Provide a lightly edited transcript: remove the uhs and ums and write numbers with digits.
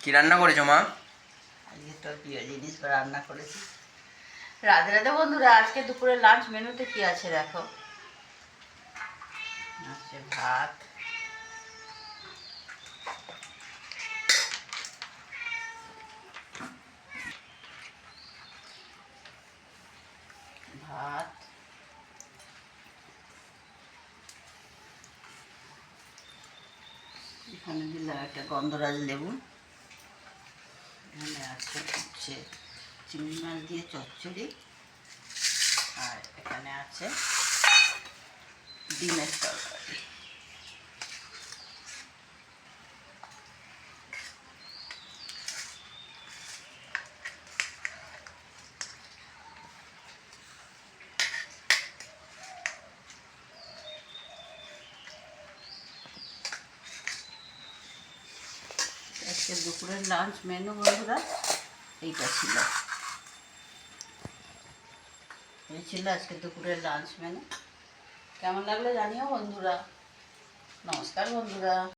কি রান্না করেছো মা? আজকে তোর প্রিয় জিনিস রান্না করেছি। রাধে রাধে বন্ধুরা, আজকে দুপুরে লাঞ্চ মেনুতে কি আছে দেখো। আছে ভাত, ভাত, এখানে দিলাম একটা গন্ধরাজ লেবু, এখানে আছে হচ্ছে চিংড়ি মাছ দিয়ে চচ্চড়ি, আর এখানে আছে ডিমের তরকারি। আজকে দুপুরের লাঞ্চ মেনু বন্ধুরা এইটা ছিল। এই ছিল আজকে দুপুরের লাঞ্চ মেনু। কেমন লাগলো জানিও বন্ধুরা। নমস্কার বন্ধুরা।